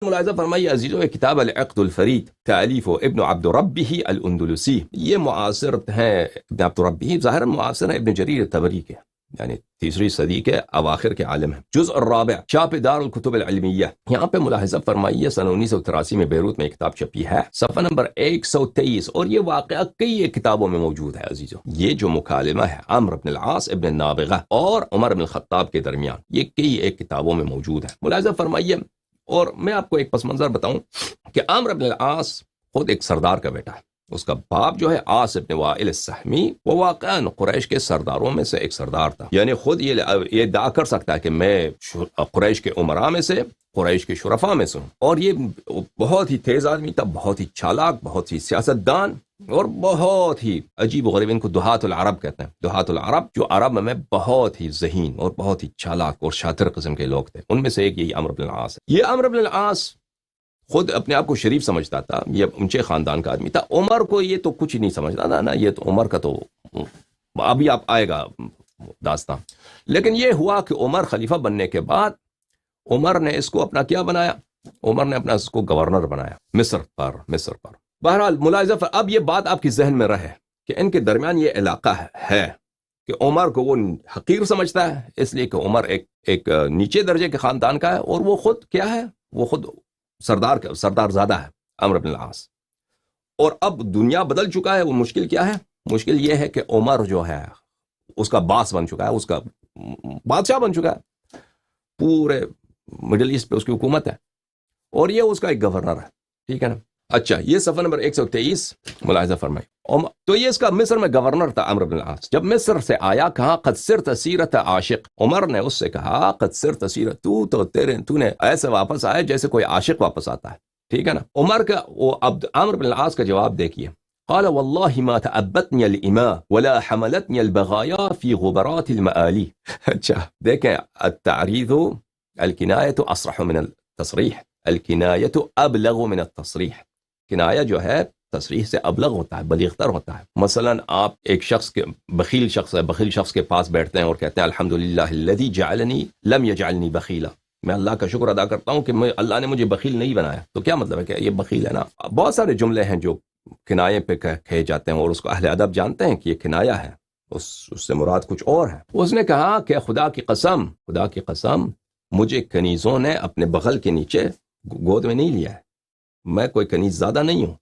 ملاحظہ فرمائیے عزیزو، کتاب العقد الفرید تالیف ابن عبد ربہ الاندلسی، یہ معاصر ہیں ابن عبد ربہ، ظاہراً معاصر ہیں ابن جریر طبری کے، یعنی 3 صدی کے اواخر کے عالم ہیں۔ جزء الرابع، چاپ دار الکتب العلمیہ، یہاں پہ ملاحظہ فرمائیے سن 1983 میں بیروت میں ایک کتاب چھپی ہے، صفحہ نمبر 123، اور یہ واقعہ کئی کتابوں میں موجود ہے عزیزو۔ یہ جو مکالمہ ہے عمرو بن العاص ابن نابغہ اور عمر بن الخطاب کے درمیان، یہ کئی کتابوں میں موجود ہے۔ ملاحظہ فرمائیے، اور میں آپ کو ایک پس منظر بتاؤں کہ عمرو بن العاص خود ایک سردار کا بیٹا ہے، اس کا باپ جو ہے عاص بن وائل السہمی، وہ واقعاً قریش کے سرداروں میں سے ایک سردار تھا، یعنی خود یہ ادعا کر سکتا ہے کہ میں قریش کے امراء میں سے، قریش کے شرفاء میں سے ہوں، اور یہ بہت ہی تیز آدمی تھا، بہت ہی چالاک، بہت ہی سیاستدان، اور بہت ہی عجیب و غریب، ان کو دہات العرب کہتے ہیں، دہات العرب، جو عرب میں بہت ہی ذہین اور بہت ہی چالاک اور شاطر قسم کے لوگ تھے، ان میں سے ایک یہی عمرو بن العاص ہے۔ یہ عمرو بن العاص خود اپنے آپ کو شریف سمجھتا تھا، یہ اونچے خاندان کا آدمی تھا، عمر کو یہ تو کچھ نہیں سمجھتا تھا نا، یہ تو عمر کا تو ابھی آپ آئے گا داستان۔ لیکن یہ ہوا کہ عمر خلیفہ بننے کے بعد عمر نے اس کو اپنا کیا بنایا، عمر نے اپنا اس کو گورنر بنایا مصر پر۔ بہرحال ملاحظہ، اب یہ بات آپ کی ذہن میں رہے کہ ان کے درمیان یہ علاقہ ہے کہ عمر کو وہ حقیر سمجھتا ہے، اس لیے کہ عمر ایک نیچے درجے کے خاندان کا ہے، اور وہ خود کیا ہے، وہ خود سردار زادہ ہے عمرو بن العاص۔ اور اب دنیا بدل چکا ہے، وہ مشکل کیا ہے، مشکل یہ ہے کہ عمر جو ہے اس کا باس بن چکا ہے، اس کا بادشاہ بن چکا ہے، پورے مڈل ایسٹ پہ اس کی حکومت ہے، اور یہ اس کا ایک گورنر ہے، ٹھیک ہے نا۔ اچھا، یہ صفحہ نمبر 123 ملاحظہ فرمائے، تو یہ اس کا مصر میں گورنر تھا عمرو بن العاص۔ جب مصر سے آیا، کہا قد صرت سیرت عاشق، عمر نے اس سے کہا قد صرت سیرت، تو نے ایسے واپس آئے جیسے کوئی عاشق واپس آتا ہے، ٹھیک ہے نا۔ عمر کا وہ عمرو بن العاص کا جواب دیکھیے، قال والله ما تأبتني الإماء ولا حملتني البغايا في غبرات المآلي۔ اچھا دیکھیں، التعریض الکنایۃ اصرح من التصریح، الکنایۃ ابلغ من التصریح، کنایہ جو ہے تصریح سے ابلغ ہوتا ہے، بلیغ تر ہوتا ہے۔ مثلا آپ ایک شخص کے بخیل شخص کے پاس بیٹھتے ہیں اور کہتے ہیں الحمدللہ الذی جعلنی لم یجعلنی بخیلا، میں اللہ کا شکر ادا کرتا ہوں کہ اللہ نے مجھے بخیل نہیں بنایا، تو کیا مطلب ہے کہ یہ بخیل ہے نا۔ بہت سارے جملے ہیں جو کنایے پہ کہے جاتے ہیں، اور اس کو اہل ادب جانتے ہیں کہ یہ کنایہ ہے، اس سے مراد کچھ اور ہے۔ اس نے کہا کہ خدا کی قسم مجھے کنیزوں نے اپنے بغل کے نیچے گود میں نہیں لیا ہے، میں کوئی کنیز زیادہ نہیں ہوں۔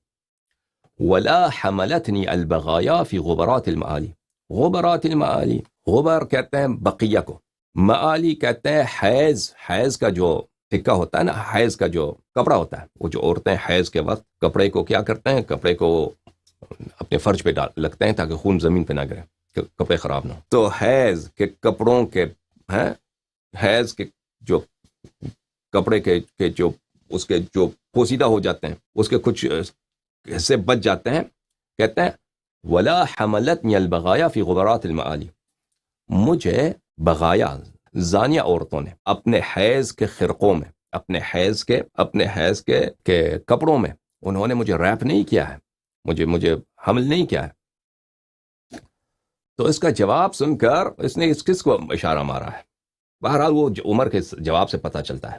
ولا حملتنی البغایا فی غبرات المعالی، غبرات المعالی، غبر کہتے ہیں بقیہ کو، معالی کہتے ہیں حیض کا جو ٹکا ہوتا ہے نا، حیض کا جو کپڑا ہوتا ہے، وہ جو عورتیں حیض کے وقت کپڑے کو کیا کرتے ہیں، کپڑے کو اپنے فرج پہ لگتے ہیں تاکہ خون زمین پہ نہ گرے، کپڑے خراب نہ ہو۔ تو حیض کے کپڑوں کے حیض کے جو کپڑے کے جو اس کے جو پوسیدہ ہو جاتے ہیں، اس کے کچھ حصے بچ جاتے ہیں، کہتے ہیں ولا حملتنی البغایا فی غبرات المعالی، مجھے بغایا زانیہ عورتوں نے اپنے حیض کے خرقوں میں، اپنے حیض کے کپڑوں میں انہوں نے مجھے ریپ نہیں کیا ہے، مجھے حمل نہیں کیا ہے۔ تو اس کا جواب سن کر اس نے کس کو اشارہ مارا ہے؟ بہرحال وہ عمر کے جواب سے پتہ چلتا ہے۔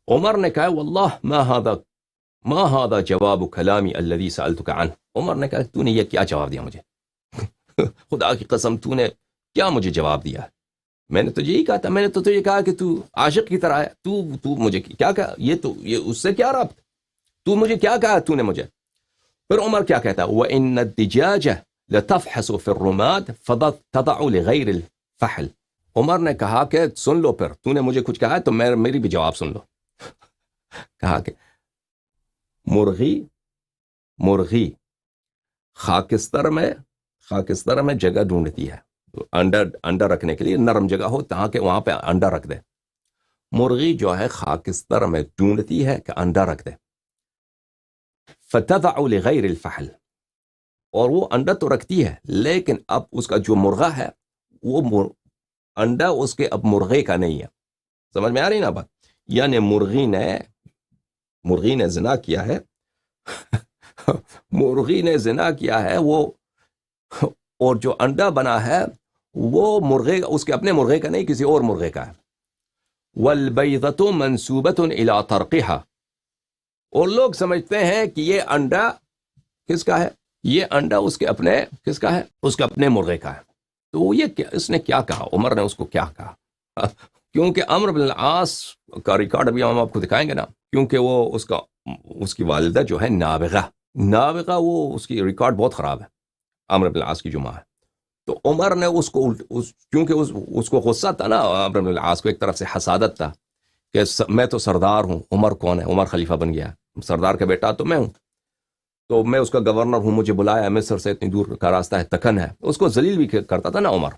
عمر نے کہا واللہ ما هذا جواب کلامی الذی سألتک عنہ، عمر نے کہا تو نے یہ کیا جواب دیا مجھے، خدا کی قسم تو نے کیا مجھے جواب دیا ہے، میں نے تجھے یہی کہا تھا، میں نے تو تجھے کہا کہ تو عاشق کی طرح ہے، تو مجھے کیا کہا، یہ اس سے کیا ربط، تو مجھے کیا کہا تو نے مجھے۔ پھر عمر کیا کہتا ہے وَإِنَّ الدِّجَاجَ لَتَفْحَصُ فِي الرُّمَادِ فَتَضَعُ لِغَيْرِ الْفَحْلِ، عمر نے کہا کہ سن لو، پھر تو نے مجھے کچھ کہا ہے تو میری بھی جواب سن لو۔ کہا کہ مرغی خاکستر میں جگہ ڈھونڈتی ہے، انڈا رکھنے کے لیے نرم جگہ ہو تاکہ وہاں پہ انڈا رکھ دے، مرغی جو ہے خاکستر میں ڈھونڈتی ہے کہ انڈا رکھ دے، فتضع لغیر الفحل، اور وہ انڈا تو رکھتی ہے لیکن اب اس کا جو مرغہ ہے وہ انڈا اس کے اب مرغے کا نہیں ہے، سمجھ میں آ رہی نا بات، یعنی مرغی نے زنا کیا ہے مرغی نے زنا کیا ہے وہ، اور جو انڈا بنا ہے وہ مرغے اس کے اپنے مرغے کا نہیں، کسی اور مرغے کا ہے۔ والبیضۃ منسوبۃ الی طرقها، اور لوگ سمجھتے ہیں کہ یہ انڈا کس کا ہے، یہ انڈا اس کے اپنے کس کا ہے، اس کے اپنے مرغے کا ہے. تو یہ اس نے کیا کہا، عمر نے اس کو کیا کہا، کیونکہ عمرو بن العاص کا ریکارڈ ابھی ہم آپ کو دکھائیں گے نا، کیونکہ وہ اس کی والدہ جو ہے نابغہ، وہ اس کی ریکارڈ بہت خراب ہے، عمرو بن العاص کی جو ماں ہے. تو عمر نے اس کو کیونکہ اس کو غصہ تھا نا، عمرو بن العاص کو ایک طرف سے حسادت تھا کہ میں تو سردار ہوں، عمر کون ہے، عمر خلیفہ بن گیا، سردار کا بیٹا تو میں ہوں، تو میں اس کا گورنر ہوں، مجھے بلایا مصر سے اتنی دور کا راستہ ہے، تکن ہے. اس کو ذلیل بھی کرتا تھا نا عمر،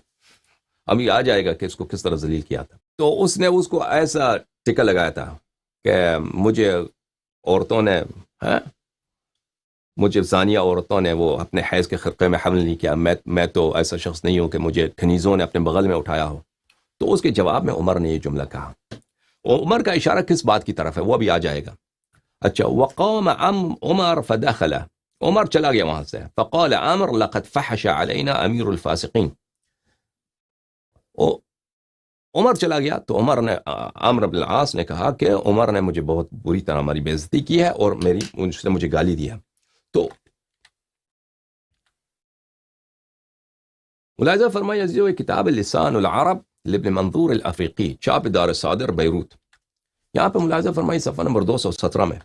ابھی آ جائے گا کہ اس کو کس طرح ذلیل کیا تھا. تو اس نے اس کو ایسا ٹکا لگایا تھا کہ مجھے عورتوں نے مجھے زانیہ عورتوں نے وہ اپنے حیض کے خرقے میں حمل نہیں کیا، میں تو ایسا شخص نہیں ہوں کہ مجھے کنیزوں نے اپنے بغل میں اٹھایا ہو. تو اس کے جواب میں عمر نے یہ جملہ کہا. عمر کا اشارہ کس بات کی طرف ہے وہ بھی آ جائے گا. اچھا، وقام عمر فدخل، عمر چلا گیا وہاں سے، فقال عمر لقد فحش علينا امیر الفاسقین. عمر چلا گیا تو عمر نے، عمرو بن العاص نے کہا کہ عمر نے مجھے بہت بری طرح ہماری بے عزتی کی ہے اور مجھے گالی دی ہے. تو ملاحظہ فرمائیے عزیزو، کتاب لسان العرب لابن منظور الافریقی، چھاپ دار صادر بیروت. یہاں پہ ملاحظہ فرمائیے صفحہ نمبر 217 میں،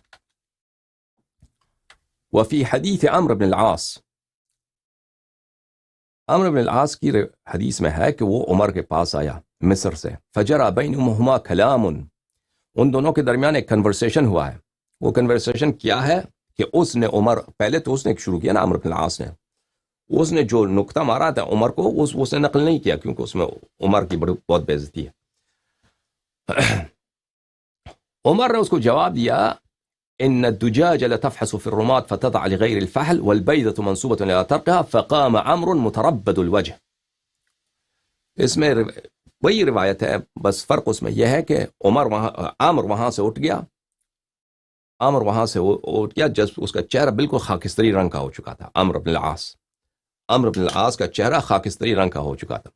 وفی حدیث عمرو بن العاص، عمرو بن العاص کی حدیث میں ہے کہ وہ عمر کے پاس آیا مصر سے، فجرا بینہما کلام، ان دونوں کے درمیان ایک کنورسیشن ہوا ہے. وہ کنورسیشن کیا ہے کہ اس نے عمر، پہلے تو اس نے شروع کیا نا عمرو بن العاص نے، اس نے جو نقطہ مارا تھا عمر کو اس نے نقل نہیں کیا، کیونکہ اس میں عمر کی بہت بے عزتی ہے. عمر نے اس کو جواب دیا، ان الدجاج لتفحص في الرماد فتضع لغير الفحل والبيضة منصوبة الى ترقها فقام عمرو متربد الوجه. اس میں وہی روایت ہے، بس فرق اس میں یہ ہے کہ عمر وہاں سے اٹھ گیا جب اس کا چہرہ بالکل خاکستری رنگ کا ہو چکا تھا. عمرو بن العاص کا چہرہ خاکستری رنگ کا ہو چکا تھا.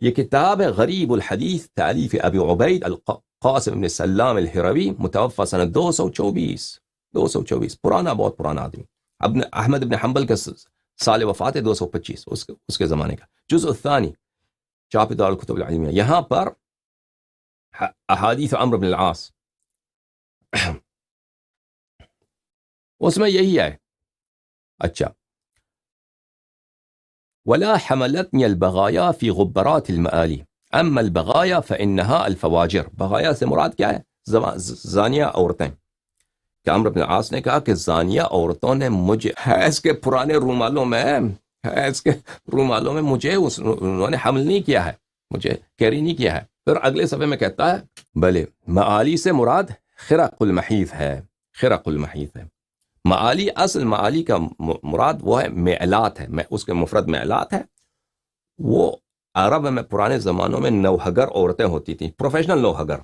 یہ کتاب ہے غریب الحدیث تالیف ابی عبید القاسم بن سلام الہروی، متوفى سنہ 224، پرانا، بہت پرانا آدمی. احمد بن حنبل کا سال وفات ہے 225 اس کے زمانے کا. جزء الثانی، چھاپ دار الکتب العلمیہ. یہاں پر احادیث عمرو بن العاص اس میں یہی ہے. اچھا، ولا حملتني البغايا في غبرات المآلي اما البغايا فانها الفواجر. بغایا سے مراد کیا ہے؟ زانیہ عورتیں. کہ عمرو بن العاص نے کہا کہ زانیہ عورتوں نے مجھے حیض کے پرانے رومالوں میں مجھے انہوں نے حمل نہیں کیا ہے، مجھے کیری نہیں کیا ہے. پھر اگلے صفحے میں کہتا ہے بلے معالی سے مراد خرق المحیط ہے. معالی، اصل معالی کا مراد وہ ہے معلات ہے، اس کے مفرد معلات ہے. وہ عرب میں پرانے زمانوں میں نوحگر عورتیں ہوتی تھیں، پروفیشنل نوحگر،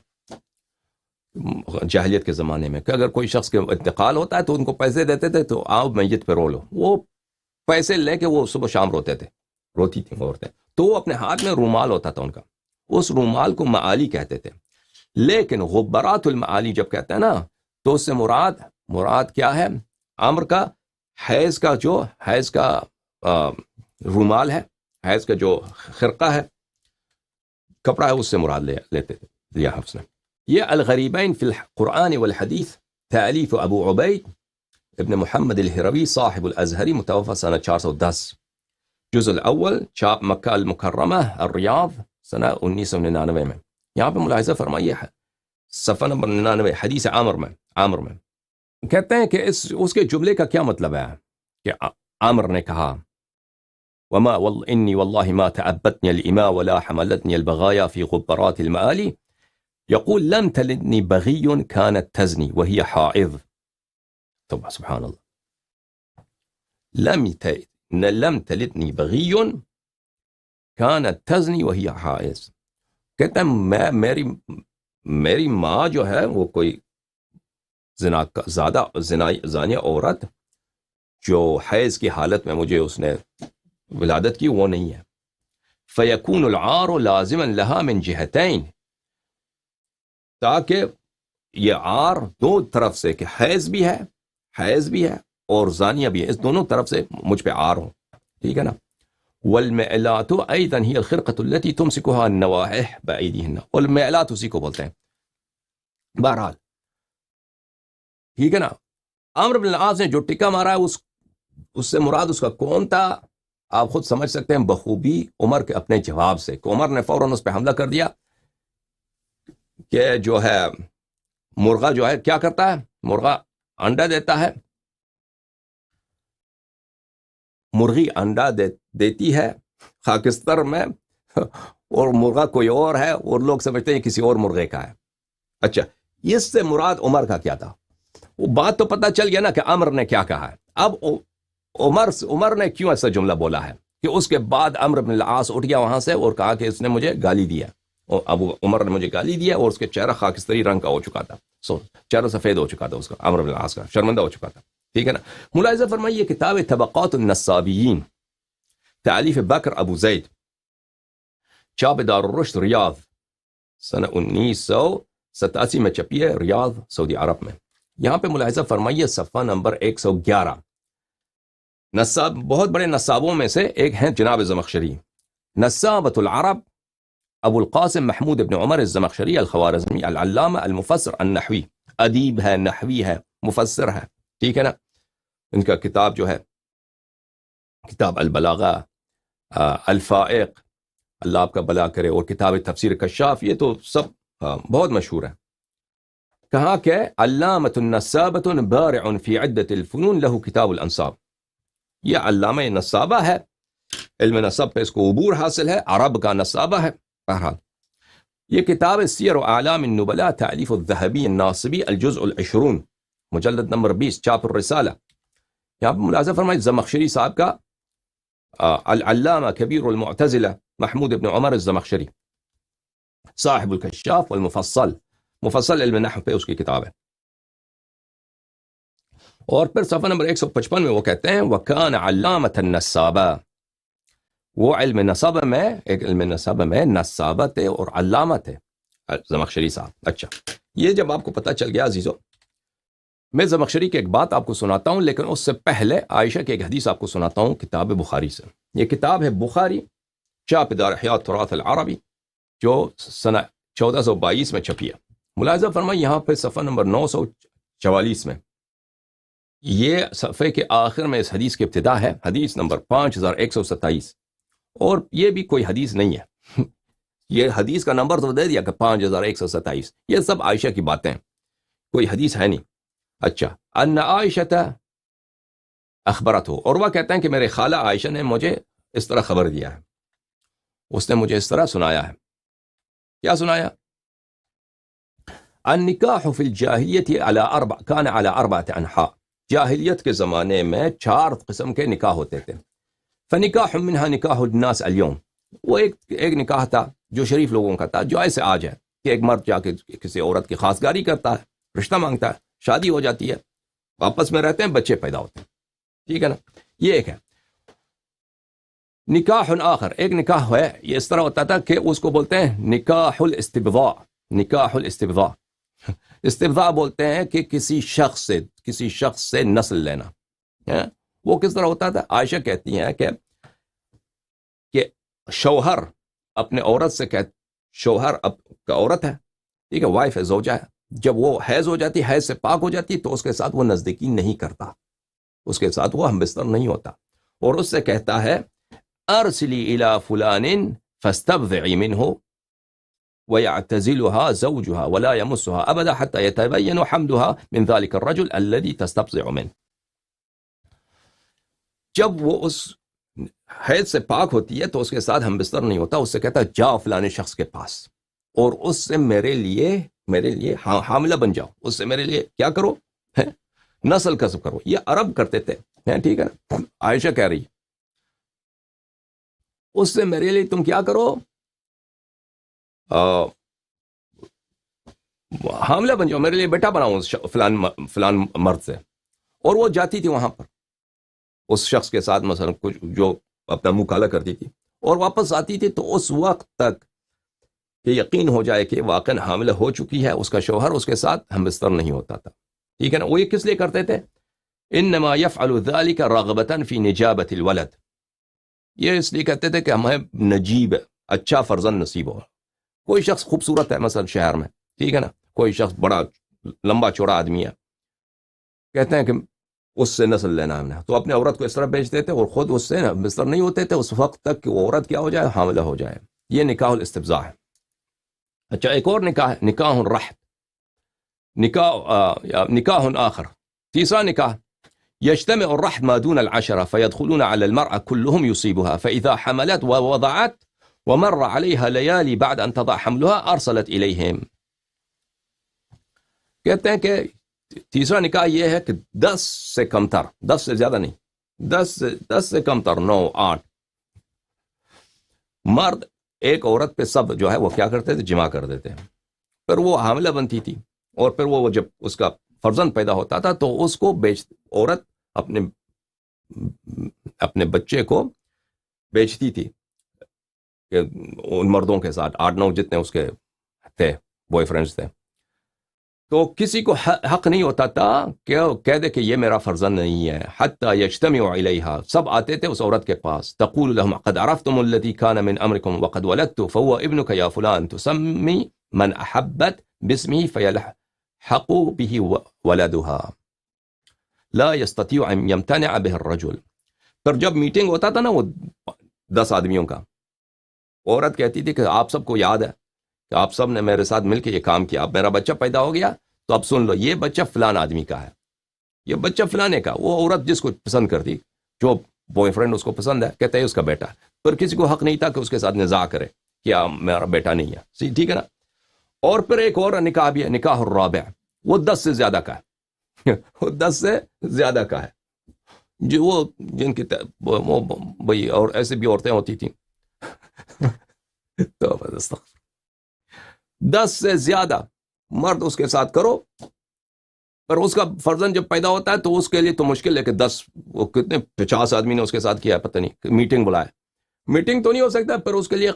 جاہلیت کے زمانے میں، کہ اگر کوئی شخص کے انتقال ہوتا ہے تو ان کو پیسے دیتے تھے، تو آؤ میت پہ رو لو. وہ پیسے لے کے وہ صبح شام روتی تھیں عورتیں. تو وہ اپنے ہاتھ میں رومال ہوتا تھا ان کا، اس رومال کو معالی کہتے تھے. لیکن غبرات المعالی جب کہتے ہیں نا، تو اس سے مراد کیا ہے؟ عمر کا حیض کا رومال ہے، حیض کا جو خرقہ ہے، کپڑا ہے، اس سے مراد لیتے تھے، لیا ہے اس نے. یہ الغریبین فی القرآن والحدیث تالیف ابو عبید ابن محمد الہروی صاحب الازہری، متوفى سنہ 410، جزء الاول، چھاپ مکہ المکرمہ الریاض، سنہ 1999 میں. یہاں پہ ملاحظہ فرمائیے صفحہ نمبر 99، حدیث عامر میں کہتے ہیں کہ اس کے جملے کا کیا مطلب ہے کہ عامر نے کہا وما انی واللہ ما تعبتنی الاماء ولا حملتنی البغایا فی غبرات المآلی يقول لم تلدنی بغی كانت تزنی وهي حائض. طبعا سبحان اللہ، لم تلدنی بغی كانت تزنی وهي حائض. کہتے ہیں میری ماں جو ہے وہ کوئی زانیہ عورت جو حیض کی حالت میں مجھے اس نے ولادت کی، وہ نہیں ہے. فیکون العار لازما لها من جہتین، تاکہ یہ آر دو طرف سے کہ حیض بھی ہے اور زانیہ بھی ہے، اس دونوں طرف سے مجھ پہ آر ہوں، ٹھیک ہے نا. والمعلات ايضا هي الخرقه التي تمسكها النواحح بايديهن، والمعلات اسی کو بولتے ہیں. بہرحال ٹھیک ہے نا. عمرو بن العاص نے جو ٹکا مارا ہے اس سے مراد اس کا کون تھا آپ خود سمجھ سکتے ہیں بخوبی عمر کے اپنے جواب سے، کہ عمر نے فوراً اس پہ حملہ کر دیا کہ جو ہے مرغا جو ہے کیا کرتا ہے، مرغا انڈا دیتا ہے، مرغی انڈا دیتی ہے خاکستر میں اور مرغا کوئی اور ہے اور لوگ سمجھتے ہیں کسی اور مرغے کا ہے. اچھا اس سے مراد عمر کا کیا تھا؟ وہ بات تو پتہ چل گیا نا کہ عمر نے کیا کہا ہے. اب عمر نے کیوں ایسا جملہ بولا ہے کہ اس کے بعد عمرو بن العاص اٹھ گیا وہاں سے اور کہا کہ اس نے مجھے گالی دیا، اور اب عمر نے مجھے گالی دیا اور اس کے چہرہ خاکستری رنگ کا ہو چکا تھا، چہرہ سفید ہو چکا تھا اس کا، عمرو بن العاص کا شرمندہ ہو چکا تھا. ٹھیک ہے نا. ملاحظہ فرمائیے کتاب طبقات النصابیین تالیف بکر ابو زید، چاپ دار الرشد ریاض، سنہ 1987 میں چھپی ہے، ریاض سعودی عرب میں. یہاں پہ ملاحظہ فرمائیے صفحہ نمبر 111. نصاب بہت بڑے نصابوں میں سے ایک ہیں جناب زمخشری، نصابۃ العرب ابو القاسم محمود ابن عمر الزمخشری الخوارزمی العلامہ المفسر النحوی، ادیب ہے، نحوی ہے، مفسر ہے، ٹھیک ہے نا. ان کا کتاب جو ہے کتاب البلاغہ، الفائق، اللہ آپ کا بلا کرے، اور کتاب تفسیر کشاف، یہ تو سب بہت مشہور ہے. کہا کہ علامۃ النصابۃ بارع فی عدۃ الفنون لہ کتاب الانصاب، یہ علامہ نصابہ ہے، علم نصب پہ اس کو عبور حاصل ہے، عرب کا نصابہ ہے. بہرحال یہ کتاب سیر و اعلام النبلاء تالیف الذہبی الناصبی الجزء العشرون، مجلد نمبر 20، چاپ الرسالہ. یہاں پر ملاحظہ فرمائے زمخشری صاحب کا العلامہ کبیر المعتزلہ محمود ابن عمر الزمخشری صاحب الکشاف والمفصل، مفصل علم نحو پہ اس کی کتاب ہے. اور پھر صفحہ نمبر 155 میں وہ کہتے ہیں وَكَانَ عَلَّامَةً النَّصَّابَةً، وہ علم نصب میں، ایک علم نصب میں نصابت ہے اور علامت ہے زمخشری صاحب. اچھا یہ جب آپ کو پتہ چل گیا عزیزو، میں زمخشری کی ایک بات آپ کو سناتا ہوں، لیکن اس سے پہلے عائشہ کی ایک حدیث آپ کو سناتا ہوں کتاب بخاری سے. یہ کتاب ہے بخاری، چاپ دار احیاء التراث العربی، جو سنہ 1422 میں چھپی ہے. ملاحظہ فرمائیں یہاں پہ صفحہ نمبر 944 میں، یہ صفحے کے آخر میں اس حدیث کی ابتدا ہے، حدیث نمبر 5127، اور یہ بھی کوئی حدیث نہیں ہے، یہ حدیث کا نمبر تو دے دیا کہ 5127، یہ سب عائشہ کی باتیں ہیں، کوئی حدیث ہے نہیں. اچھا ان عائشہ اخبرت ہو، اور وہ کہتے ہیں کہ میرے خالہ عائشہ نے مجھے اس طرح خبر دیا ہے، اس نے مجھے اس طرح سنایا ہے. کیا سنایا؟ النکاح فی الجاہلیت کان علی 4 انحاء، جاہلیت کے زمانے میں 4 قسم کے نکاح ہوتے تھے. فنکاح منها نکاح الناس اليوم، وہ ایک نکاح تھا جو شریف لوگوں کا تھا، جو ایسے آج ہے کہ ایک مرد جا کے کسی عورت کی خواستگاری کرتا ہے، رشتہ مانگتا ہے، شادی ہو جاتی ہے، آپس میں رہتے ہیں، بچے پیدا ہوتے ہیں، ٹھیک ہے نا. یہ ایک ہے. نکاح آخر، ایک نکاح ہے، یہ اس طرح ہوتا تھا کہ اس کو بولتے ہیں نکاح الاستبضاء. نکاح الاستبضاء، استبضاء بولتے ہیں کہ کسی شخص سے نسل لینا. وہ کس طرح ہوتا تھا؟ عائشہ کہتی ہیں کہ شوہر اپنے عورت سے شوہر کا عورت ہے، ٹھیک ہے، وائف ہے، زوجہ ہے، جب وہ حیض ہو جاتی، حیض سے پاک ہو جاتی، تو اس کے ساتھ وہ نزدیکی نہیں کرتا، اس کے ساتھ وہ ہم بستر نہیں ہوتا، اور اس سے کہتا ہے ارسلی الی فلان فاستبضعی منہ ويعتزلها زوجها ولا يمسها ابدا حتى يتبين حملها من ذلك الرجل الذي تستبضع منه. جب وہ اس حیض سے پاک ہوتی ہے تو اس کے ساتھ ہم بستر نہیں ہوتا، اس سے کہتا ہے جاؤ فلانے شخص کے پاس اور اس سے میرے لیے حاملہ بن جاؤ، اس سے میرے لیے کیا کرو، نسل کسب کرو. یہ عرب کرتے تھے، ٹھیک ہے نا. عائشہ کہہ رہی اس سے میرے لیے تم کیا کرو، حاملہ بن جاؤ، میرے لیے بیٹا بناؤ فلان مرد سے. اور وہ جاتی تھی وہاں پر اس شخص کے ساتھ مثلا کچھ جو اپنا منہ کالا کرتی تھی، اور واپس آتی تھی تو اس وقت تک کہ یقین ہو جائے کہ واقعاً حاملہ ہو چکی ہے، اس کا شوہر اس کے ساتھ ہم بستر نہیں ہوتا تھا. ٹھیک ہے نا. وہ یہ کس لیے کرتے تھے؟ انما يفعل ذلك رغبة في نجابة الولد. یہ اس لیے کہتے تھے کہ ہمیں نجیب اچھا فرزند نصیب ہو. کوئی شخص خوبصورت ہے مثلا شہر میں، ٹھیک ہے نا، کوئی شخص بڑا لمبا چوڑا آدمی ہے، کہتے ہیں کہ اس سے نسل لینا ہم نے، تو اپنے عورت کو اس طرح بیچ دیتے اور خود اس سے بستر نہیں ہوتے تھے اس وقت تک کہ وہ عورت کیا ہو جائے، حاملہ ہو جائے. یہ نکاح الاستبزاء ہے. اچھا ایک اور نکاح ہے، نکاح الرحت، نکاح آخر، تیسرا نکاح. يجتمع الرحت ما دون العشرة فيدخلون على المرأة كلهم يصيبها، فإذا حملت ووضعت ومر عليها ليالي بعد أن تضع حملها أرسلت إليهم. کہتے ہیں کہ تیسرا نکاح یہ ہے کہ 10 سے کم تر، 10 سے زیادہ نہیں، 10 سے کم تر 9 8 مرد ایک عورت پہ سب جو ہے وہ کیا کرتے تھے، جمع کر دیتے ہیں. پھر وہ حاملہ بنتی تھی اور پھر وہ جب اس کا فرزند پیدا ہوتا تھا تو اس کو عورت اپنے بچے کو بیچتی تھی کہ ان مردوں کے ساتھ 8 9 جتنے اس کے تھے بوائے فرینڈز تھے. تو کسی کو حق نہیں ہوتا تھا کہ کہہ دے کہ یہ میرا فرزند نہیں ہے. حتی یجتمع علیہا، سب آتے تھے اس عورت کے پاس. تقول لهم قد عرفتم الذي كان من امركم وقد ولدت فهو ابنك يا فلان، تسمي من احبت باسمه فيلحق به ولدها لا يستطيع ان يمتنع به الرجل. پر جب میٹنگ ہوتا تھا نا وہ 10 آدمیوں کا، عورت کہتی تھی کہ آپ سب کو یاد ہے کہ آپ سب نے میرے ساتھ مل کے یہ کام کیا، اب میرا بچہ پیدا ہو گیا تو اب سن لو یہ بچہ فلان آدمی کا ہے، یہ بچہ فلانے کا. وہ عورت جس کو پسند کرتی، جو بوائے فرینڈ اس کو پسند ہے، کہتے ہیں اس کا بیٹا، پر کسی کو حق نہیں تھا کہ اس کے ساتھ نزاع کرے کہ میرا بیٹا نہیں ہے. ٹھیک ہے نا. اور پھر ایک اور نکاح بھی ہے، نکاح الرابع، وہ 10 سے زیادہ کا ہے وہ 10 سے زیادہ کا ہے. جو وہ جن کی بھائی اور ایسے بھی عورتیں ہوتی تھیں تو 10 سے زیادہ مرد اس کے ساتھ کرو، پر اس کا فرزند جب پیدا ہوتا ہے تو اس کے لیے تو مشکل ہے کہ 10 وہ کتنے 50 آدمی نے اس کے ساتھ کیا ہے، پتہ نہیں، میٹنگ بلائے. میٹنگ تو نہیں ہو سکتا، پر اس کے لیے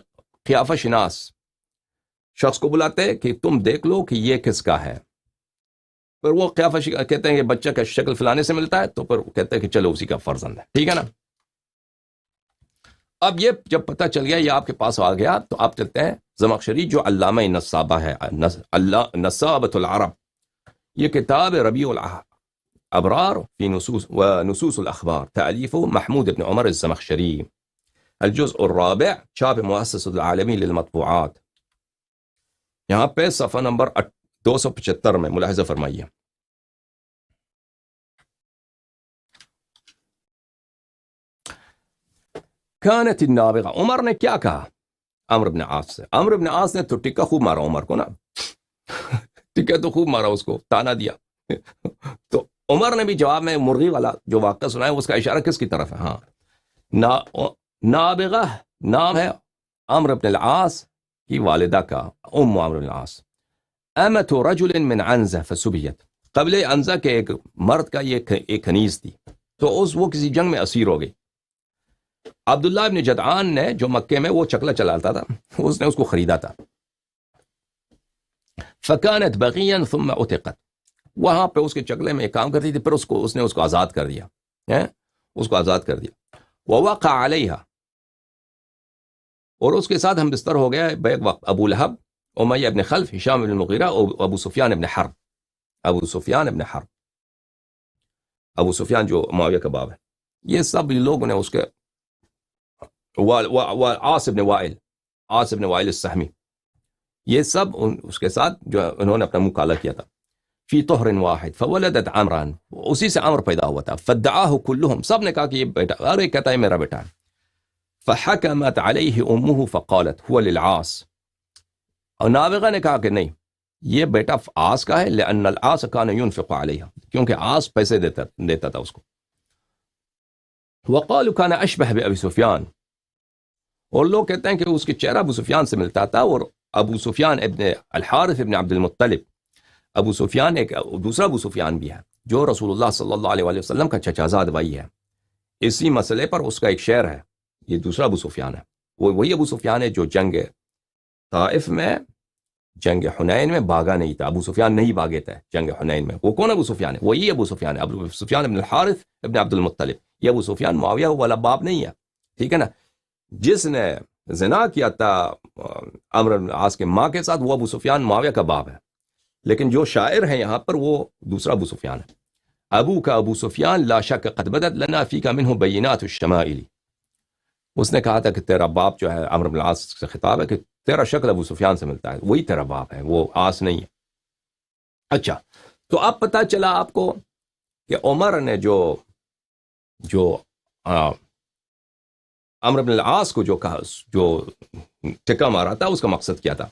قیافہ شناس شخص کو بلاتے کہ تم دیکھ لو کہ یہ کس کا ہے. پر وہ قیافہ کہتے ہیں کہ بچہ کا شکل فلانے سے ملتا ہے، تو پھر کہتے ہیں کہ چلو اسی کا فرزند ہے. ٹھیک ہے نا. اب یہ جب پتہ چل گیا، یہ آپ کے پاس آ گیا، تو آپ چلتے ہیں زمخشری جو علامہ نصابہ ہے، نصابۃ العرب، یہ کتاب ربیع الابرار فی نصوص الاخبار، تالیف محمود بن عمر الزمخشری، الجزء الرابع، چھاپ مؤسسۃ العالمی للمطبوعات. یہاں پہ صفحہ نمبر 275 میں ملاحظہ فرمائیے. كانت النابغہ، عمر نے کیا کہا عمرو بن عاص سے؟ عمرو بن عاص نے تو ٹکا خوب مارا عمر کو نا ٹکا تو خوب مارا، اس کو تانا دیا. تو عمر نے بھی جواب میں مرغی والا جو واقعہ سنا ہے اس کا اشارہ کس کی طرف ہے؟ ہاں، نابغہ نام ہے عمرو بن العاص کی والدہ کا، ام عمرو بن العاص. امت رجل من عنزہ فسبیت، قبل عنزہ کے ایک مرد کا یہ ایک کنیز تھی، تو وہ کسی جنگ میں اسیر ہو گئی. عبداللہ ابن جدعان نے جو مکے میں وہ چکلا چلاتا تھا، اس نے اس کو خریدا تھا. فکانت بغیا ثم عتقت، وہاں پہ اس کے چکلے میں ایک کام کرتی تھی، پھر اس نے اس کو آزاد کر دیا، اس کو آزاد کر دیا. ووقع علیہا، اور اس کے ساتھ ہم بستر ہو گیا بیک وقت ابو لہب، امیہ ابن خلف، ہشام بن المغیرہ اور ابو سفیان ابن حرب. ابو سفیان جو معاویہ کا باپ ہے. یہ سب لوگوں نے اس کے عاص ابن وائل السہمی، یہ سب اس کے ساتھ جو انہوں نے اپنا منہ کالا کیا تھا. فی طہر واحد فولدت عمران، اسی سے عمر پیدا ہوا تھا. فادعاہ کلہم، سب نے کہا کہ یہ بیٹا، ارے کہتا ہے میرا بیٹا. فحکمت علیہ امہ فقالت هو للعاص، اور نابغہ نے کہا کہ نہیں، یہ بیٹا عاص کا ہے، لأن العاص کان ينفق علیہ، کیونکہ عاص پیسے دیتا تھا اس کو. وقالوا کان اشبہ بابی سفیان، اور لوگ کہتے ہیں کہ اس کے چہرہ ابو سفیان سے ملتا تھا. اور ابو سفیان ابن الحارث ابن عبد المطلب، ابو سفیان ایک دوسرا ابو سفیان بھی ہے جو رسول اللہ صلی اللہ علیہ وسلم کا چچا زاد بھائی ہے. اسی مسئلے پر اس کا ایک شعر ہے، یہ دوسرا ابو سفیان ہے. وہی ابو سفیان ہے جو جنگ طائف میں جنگ حنین میں بھاگا نہیں تھا، ابو سفیان نہیں بھاگے تھے جنگ حنین میں. وہ کون ابو سفیان ہے؟ وہی ابو سفیان ہے، ابو سفیان ابن الحارث ابن عبد المطلب. یہ ابو سفیان معاویہ والا باپ نہیں ہے، ٹھیک ہے نا. جس نے زنا کیا تھا عمرو بن العاص کے ماں کے ساتھ، وہ ابو سفیان معاویہ کا باپ ہے. لیکن جو شاعر ہیں یہاں پر وہ دوسرا ابو سفیان ہے. ابو کا ابو سفیان لا شک قد بدت لنا فی کا منہ بینات الشمائل. اس نے کہا تھا کہ تیرا باپ جو ہے، عمرو بن العاص سے خطاب ہے کہ تیرا شکل ابو سفیان سے ملتا ہے، وہی تیرا باپ ہے، وہ عاص نہیں ہے. اچھا، تو اب پتہ چلا آپ کو کہ عمر نے جو عمرو بن العاص کو جو ٹکا مارا تھا، اس کا مقصد کیا تھا.